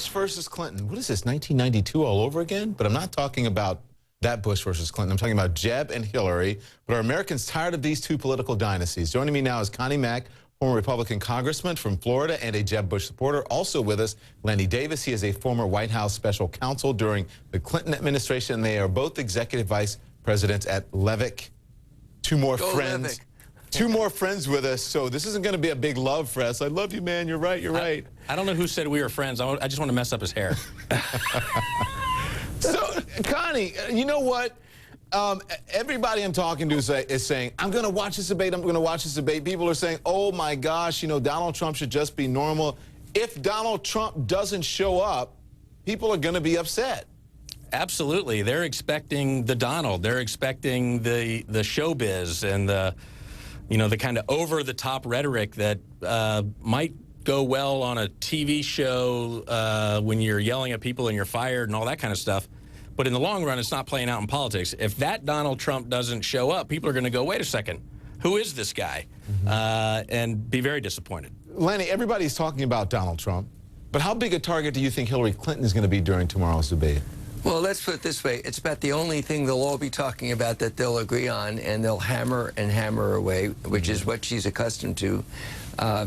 Bush versus Clinton. What is this, 1992 all over again? But I'm not talking about that Bush versus Clinton. I'm talking about Jeb and Hillary. But are Americans tired of these two political dynasties? Joining me now is Connie Mack, former Republican congressman from Florida and a Jeb Bush supporter. Also with us, Lanny Davis. He is a former White House special counsel during the Clinton administration. They are both executive vice presidents at LEVICK. Two more friends. LEVICK. Two more friends with us, so this isn't going to be a big love fest. I love you, man. You're right. You're right. I don't know who said we were friends. I just want to mess up his hair. So, Connie, you know what? Everybody I'm talking to is saying, I'm going to watch this debate. I'm going to watch this debate. People are saying, oh, my gosh, you know, Donald Trump should just be normal. If Donald Trump doesn't show up, people are going to be upset. Absolutely. They're expecting the Donald. They're expecting the showbiz and the, you know, the kind of over-the-top rhetoric that might go well on a TV show when you're yelling at people and you're fired and all that kind of stuff. But in the long run, it's not playing out in politics. If that Donald Trump doesn't show up, people are going to go, wait a second, who is this guy? And be very disappointed. Lanny, everybody's talking about Donald Trump, but how big a target do you think Hillary Clinton is going to be during tomorrow's debate? Well, let's put it this way. It's about the only thing they'll all be talking about that they'll agree on, and they'll hammer and hammer away, which is what she's accustomed to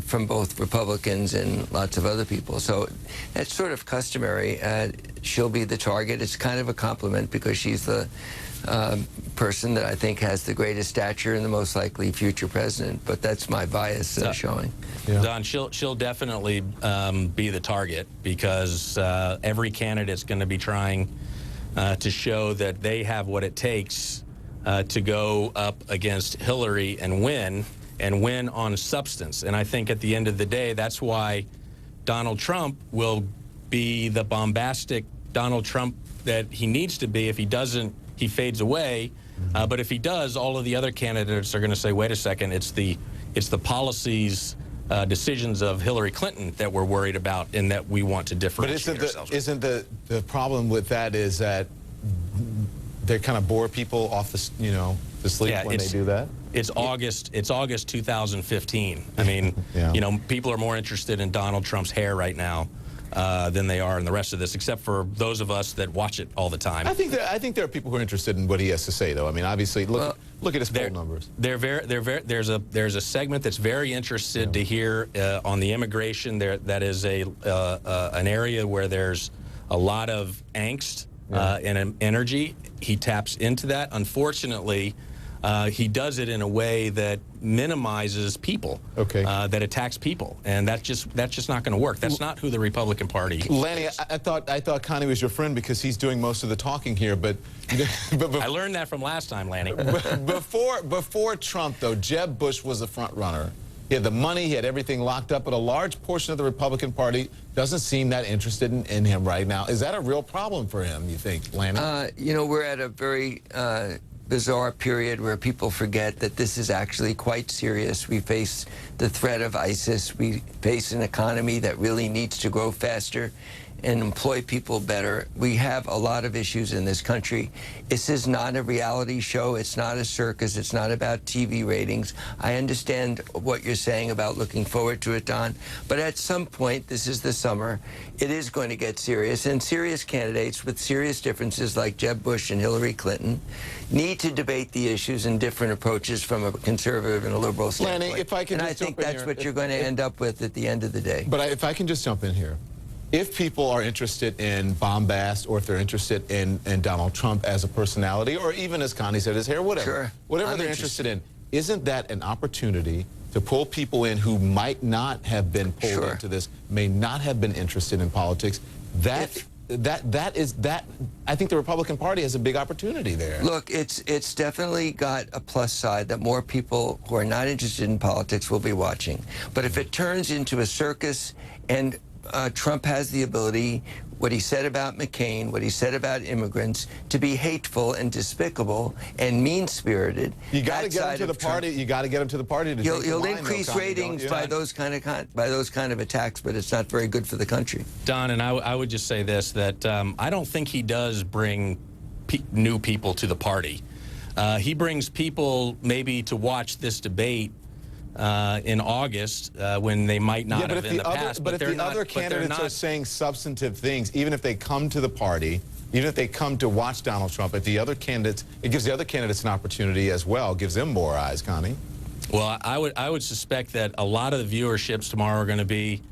from both Republicans and lots of other people. So that's sort of customary. She'll be the target. It's kind of a compliment because she's the person that I think has the greatest stature and the most likely future president. But that's my bias showing. Yeah. Don, she'll definitely be the target because every candidate's going to be trying to show that they have what it takes to go up against Hillary and win on substance. And I think at the end of the day, that's why Donald Trump will be the bombastic Donald Trump that he needs to be. If he doesn't, he fades away. But if he does, all of the other candidates are going to say, wait a second, it's the policies, decisions of Hillary Clinton that we're worried about and that we want to differentiate ourselves with. Isn't the problem with that is that they kind of bore people off the sleep when they do that? It's August 2015. I mean, you know, people are more interested in Donald Trump's hair right now than they are in the rest of this, except for those of us that watch it all the time. I think there are people who are interested in what he has to say, though. I mean, obviously, look at his poll numbers. There's a segment that's very interested to hear on the immigration. That is an area where there's a lot of angst and energy. He taps into that. Unfortunately, he does it in a way that minimizes people, that attacks people, and that's just not going to work. That's not who the Republican Party is. Lanny, I thought Connie was your friend because he's doing most of the talking here, but I learned that from last time, Lanny. Before Trump, though, Jeb Bush was the front runner. He had the money, he had everything locked up, but a large portion of the Republican Party doesn't seem that interested in him right now. Is that a real problem for him, you think, Lanny? You know, we're at a very bizarre period where people forget that this is actually quite serious. We face the threat of ISIS. We face an economy that really needs to grow faster and employ people better. We have a lot of issues in this country. This is not a reality show. It's not a circus. It's not about TV ratings. I understand what you're saying about looking forward to it, Don, but at some point, this is the summer, it is going to get serious, and serious candidates with serious differences like Jeb Bush and Hillary Clinton need to debate the issues and different approaches from a conservative and a liberal standpoint. Lanny, if I can and I think that's what you're going to end up with at the end of the day. But if I can just jump in here. If people are interested in bombast, or if they're interested in Donald Trump as a personality, or even, as Connie said, his hair, whatever, whatever they're interested in, isn't that an opportunity to pull people in who might not have been pulled into this, may not have been interested in politics? I think the Republican Party has a big opportunity there. Look, it's definitely got a plus side that more people who are not interested in politics will be watching. But if it turns into a circus and Trump has the ability, what he said about McCain, what he said about immigrants, to be hateful and despicable and mean-spirited. You got to get him to the party. You got to get him to the party. You'll increase ratings by those kind of attacks, but it's not very good for the country. Don, and I would just say this: that I don't think he does bring new people to the party. He brings people maybe to watch this debate in August when they might not have in the past. But if the other candidates are saying substantive things, even if they come to the party, even if they come to watch Donald Trump, if the other candidates, it gives the other candidates an opportunity as well, gives them more eyes, Connie. Well, I would suspect that a lot of the viewerships tomorrow are going to be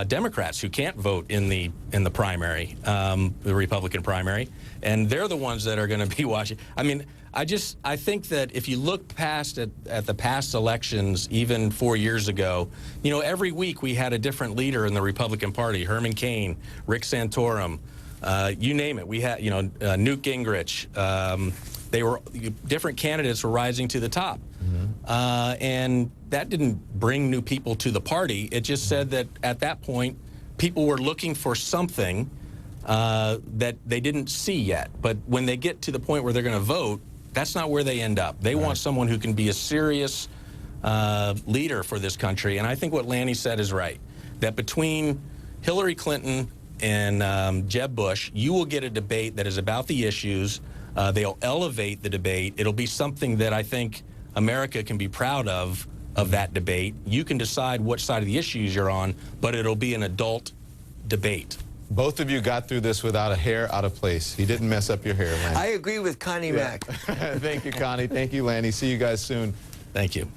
Democrats who can't vote in the primary, the Republican primary, and they're the ones that are going to be watching. I mean, I think that if you look past at the past elections, even 4 years ago, you know, every week we had a different leader in the Republican Party: Herman Cain, Rick Santorum, you name it. We had, you know, Newt Gingrich. They were different candidates were rising to the top. And that didn't bring new people to the party. It just said that at that point, people were looking for something that they didn't see yet. But when they get to the point where they're going to vote, that's not where they end up. They want someone who can be a serious leader for this country. And I think what Lanny said is right, that between Hillary Clinton and Jeb Bush, you will get a debate that is about the issues. They'll elevate the debate. It'll be something that I think America can be proud of that debate. You can decide which side of the issues you're on, but it'll be an adult debate. Both of you got through this without a hair out of place. You didn't mess up your hair, Lanny. I agree with Connie Mack. Thank you, Connie. Thank you, Lanny. See you guys soon. Thank you.